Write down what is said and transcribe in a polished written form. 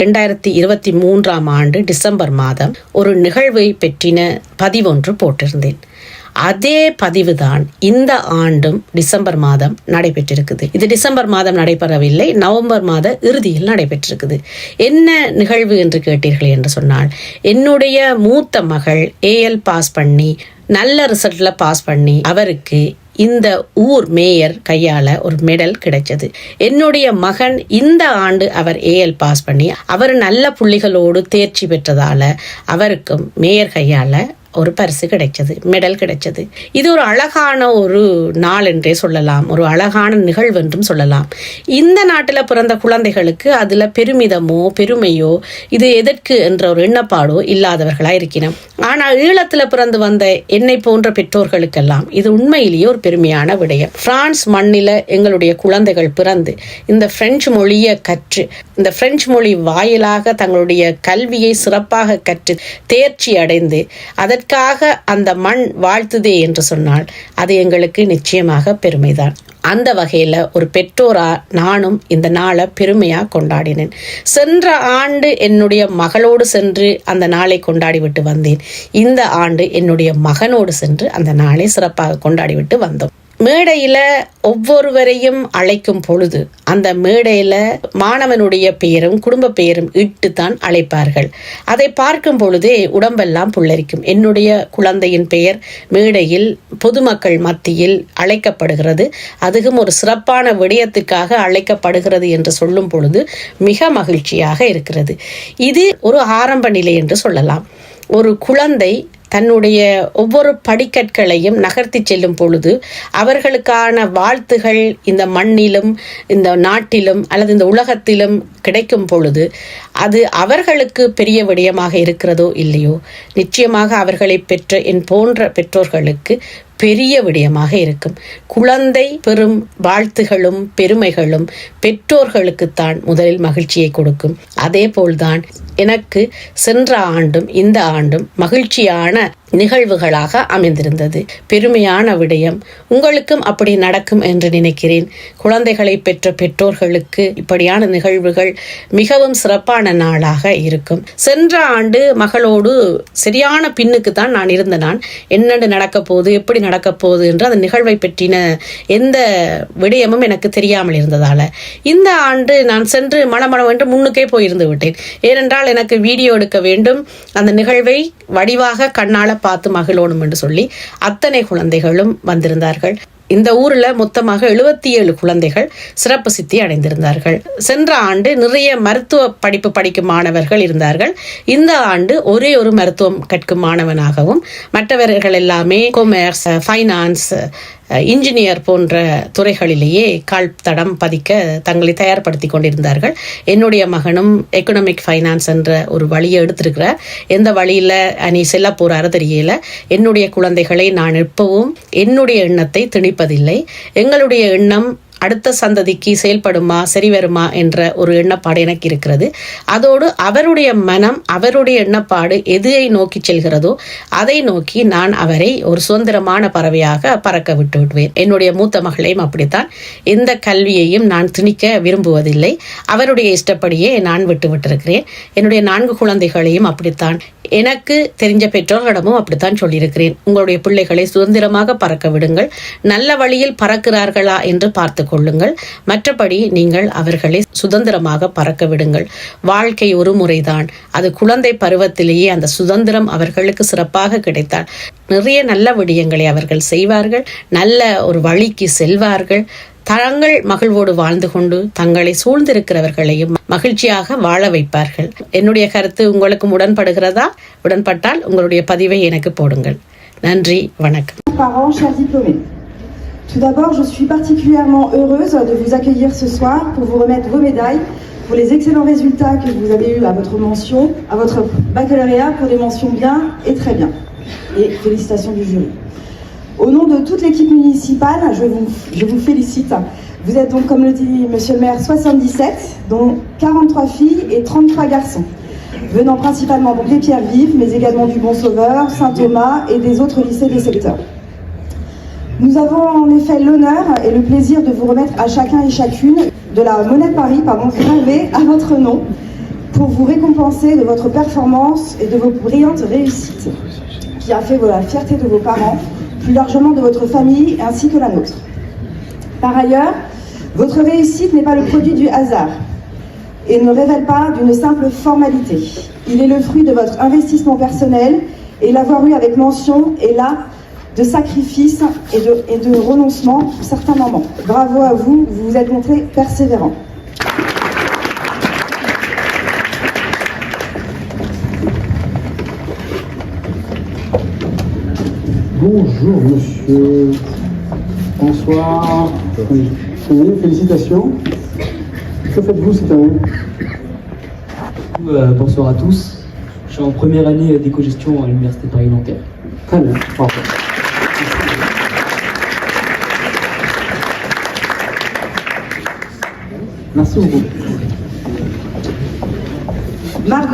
2023 December மாதம் ஒரு நிகழ்வை பற்றின பதிவொன்று போட்டிருந்தேன். அதே பதிவுதான் இந்த ஆண்டும் டிசம்பர் மாதம் நடைபெற்றிருக்குது. இது டிசம்பர் மாதம் நடைபெறவில்லை, நவம்பர் மாத இறுதியில் நடைபெற்றிருக்குது. என்ன நிகழ்வு என்று கேட்டீர்கள் என்று சொன்னால், என்னுடைய மூத்த மகள் AL பாஸ் பண்ணி நல்ல ரிசல்ட்ல பாஸ் பண்ணி அவருக்கு இந்த ஊர் மேயர் கையால ஒரு மெடல் கிடைச்சது. என்னுடைய மகன் இந்த ஆண்டு அவர் AL பாஸ் பண்ணி அவர் நல்ல புள்ளிகளோடு தேர்ச்சி பெற்றதால அவருக்கும் மேயர் கையால ஒரு பரிசு கிடைச்சது, மெடல் கிடைச்சது. இது ஒரு அழகான ஒரு நாள் என்றே சொல்லலாம், ஒரு அழகான நிகழ்வு என்றும் சொல்லலாம். இந்த நாட்டில் பிறந்த குழந்தைகளுக்கு அதுல பெருமிதமோ பெருமையோ இது எதற்கு என்ற ஒரு எண்ணப்பாடோ இல்லாதவர்களா இருக்கிறோம். ஆனால் ஈழத்துல பிறந்து வந்த என்னை போன்ற பெற்றோர்களுக்கெல்லாம் இது உண்மையிலேயே ஒரு பெருமையான விடயம். பிரான்ஸ் மண்ணில எங்களுடைய குழந்தைகள் பிறந்து இந்த பிரெஞ்சு மொழியை கற்று இந்த பிரெஞ்சு மொழி வாயிலாக தங்களுடைய கல்வியை சிறப்பாக கற்று தேர்ச்சி அடைந்து அதற்காக அந்த மண் வாழ்த்துதே என்று சொன்னால் அது எங்களுக்கு நிச்சயமாக பெருமைதான். அந்த வகையில் ஒரு பெற்றோரா நானும் இந்த நாளை பெருமையாக கொண்டாடினேன். சென்ற ஆண்டு என்னுடைய மகளோடு சென்று அந்த நாளை கொண்டாடி விட்டு வந்தேன். இந்த ஆண்டு என்னுடைய மகனோடு சென்று அந்த நாளை சிறப்பாக கொண்டாடிவிட்டு வந்தோம். மேடையில ஒவ்வொருவரையும் அழைக்கும் பொழுது அந்த மேடையில மாணவனுடைய பெயரும் குடும்ப பெயரும் இட்டுத்தான் அழைப்பார்கள். அதை பார்க்கும் பொழுதே உடம்பெல்லாம் புல்லரிக்கும். என்னுடைய குழந்தையின் பெயர் மேடையில் பொதுமக்கள் மத்தியில் அழைக்கப்படுகிறது, அதுவும் ஒரு சிறப்பான விடயத்திற்காக அழைக்கப்படுகிறது என்று சொல்லும் பொழுது மிக மகிழ்ச்சியாக இருக்கிறது. இது ஒரு ஆரம்ப நிலை என்று சொல்லலாம். ஒரு குழந்தை தன்னுடைய ஒவ்வொரு படிக்கற்களையும் நகர்த்தி செல்லும் பொழுது அவர்களுக்கான வாழ்த்துகள் இந்த மண்ணிலும் இந்த நாட்டிலும் அல்லது இந்த உலகத்திலும் கிடைக்கும் பொழுது அது அவர்களுக்கு பெரிய விடயமாக இருக்கிறதோ இல்லையோ, நிச்சயமாக அவர்களை பெற்ற என் போன்ற பெற்றோர்களுக்கு பெரிய விடயமாக இருக்கும். குழந்தை பெறும் வாழ்த்துகளும் பெருமைகளும் பெற்றோர்களுக்குத்தான் முதலில் மகிழ்ச்சியை கொடுக்கும். அதே போல்தான் எனக்கு சென்ற ஆண்டும் இந்த ஆண்டும் மகிழ்ச்சியான நிகழ்வுகளாக அமைந்திருந்தது. பெருமையான விடயம். உங்களுக்கும் அப்படி நடக்கும் என்று நினைக்கிறேன். குழந்தைகளை பெற்ற பெற்றோர்களுக்கு இப்படியான நிகழ்வுகள் மிகவும் சிறப்பான நாளாக இருக்கும். சென்ற ஆண்டு மகளோடு சரியான பின்னுக்கு தான் நான் இருந்த நான் என்னென்று நடக்க போகுது, எப்படி நடக்க போகுது என்று அந்த நிகழ்வை பற்றின எந்த விடயமும் எனக்கு தெரியாமல் இருந்ததால இந்த ஆண்டு நான் சென்று மளமளவென்று முன்னுக்கே போயிருந்து விட்டேன். ஏனென்றால் எனக்கு வீடியோ எடுக்க வேண்டும், அந்த நிகழ்வை வடிவாக கண்ணால பார்த்து மகிழணும் என்று சொல்லி அத்தனை குழந்தைகளும் வந்திருந்தார்கள். இந்த ஊர்ல மொத்தமாக 77 குழந்தைகள் சிறப்பு சித்தி அடைந்திருந்தார்கள். சென்ற ஆண்டு நிறைய மருத்துவ படிப்பு படிக்கும் மாணவர்கள் இருந்தார்கள். இந்த ஆண்டு ஒரே ஒரு மருத்துவம் கற்கும் மாணவனாகவும் மற்றவர்கள் எல்லாமே கொமர்ஸ், ஃபைனான்ஸ், இன்ஜினியர் போன்ற துறைகளிலேயே கால் தடம் பதிக்க தங்களை தயார்படுத்தி கொண்டிருந்தார்கள். என்னுடைய மகனும் எக்கனாமிக் ஃபைனான்ஸ் என்ற ஒரு வழியை எடுத்திருக்கிறார். எந்த வழியில நீ செல்ல போறாரு தெரியல. என்னுடைய குழந்தைகளை நான் எப்பவும் என்னுடைய எண்ணத்தை திணிப்பதில்லை. எங்களுடைய எண்ணம் அடுத்த சந்ததிக்கு செயல்படுமா, சரி வருமா என்ற ஒரு எண்ணப்பாடு எனக்கு இருக்கிறது. அதோடு அவருடைய மனம், அவருடைய எண்ணப்பாடு எதை நோக்கி செல்கிறதோ அதை நோக்கி நான் அவரை ஒரு சுதந்திரமான பறவையாக பறக்க விட்டு விடுவேன். என்னுடைய மூத்த மகளையும் அப்படித்தான். எந்த கல்வியையும் நான் திணிக்க விரும்புவதில்லை. அவருடைய இஷ்டப்படியே நான் விட்டு விட்டிருக்கிறேன். என்னுடைய 4 குழந்தைகளையும் அப்படித்தான். எனக்கு தெரிஞ்ச பெற்றோர்களிடமும் அப்படித்தான் சொல்லியிருக்கிறேன். உங்களுடைய பிள்ளைகளை சுதந்திரமாக பறக்க விடுங்கள், நல்ல வழியில் பறக்கிறார்களா என்று பார்த்து கொள்ளுங்கள். மற்றபடி நீங்கள் அவர்களை சுதந்திரமாக பறக்க விடுங்கள். வாழ்க்கை ஒரு முறைதான். அது குழந்தை பருவத்திலேயே அந்த சுதந்திரம் அவர்களுக்கு சிறப்பாக கிடைத்தால் நிறைய நல்ல விடயங்களை அவர்கள் செய்வார்கள், நல்ல ஒரு வழிக்கு செல்வார்கள். தங்கள் மகிழ்வோடு வாழ்ந்து கொண்டு தங்களை சூழ்ந்திருக்கிறவர்களையும் மகிழ்ச்சியாக வாழ வைப்பார்கள். என்னுடைய கருத்து உங்களுக்கு உடன்படுகிறதா? உடன்பட்டால் உங்களுடைய பதிவை எனக்கு போடுங்கள். நன்றி, வணக்கம். Tout d'abord, je suis particulièrement heureuse de vous accueillir ce soir pour vous remettre vos médailles pour les excellents résultats que vous avez eus à votre mention, à votre baccalauréat, pour des mentions bien et très bien. Et félicitations du jury. Au nom de toute l'équipe municipale, je vous félicite. Vous êtes donc, comme le dit Monsieur le maire, 77, dont 43 filles et 33 garçons, venant principalement donc des Pierres-Vives, mais également du Bon-Sauveur, Saint-Thomas et des autres lycées des secteurs. Nous avons en effet l'honneur et le plaisir de vous remettre à chacun et chacune de la monnaie de Paris, gravée à votre nom, pour vous récompenser de votre performance et de vos brillantes réussites, qui a fait la fierté de vos parents, plus largement de votre famille ainsi que la nôtre. Par ailleurs, votre réussite n'est pas le produit du hasard et ne révèle pas d'une simple formalité. Il est le fruit de votre investissement personnel et l'avoir eu avec mention est là de sacrifice et de renoncement pour certains moments. Bravo à vous, vous vous êtes montré persévérant. Bonjour monsieur. Bonsoir. Oui, félicitations. Que faites-vous cette année? Bonsoir à tous. Je suis en première année d'éco-gestion à l'Université Paris-Nanterre. Très bien. Bravo. Merci beaucoup. Margot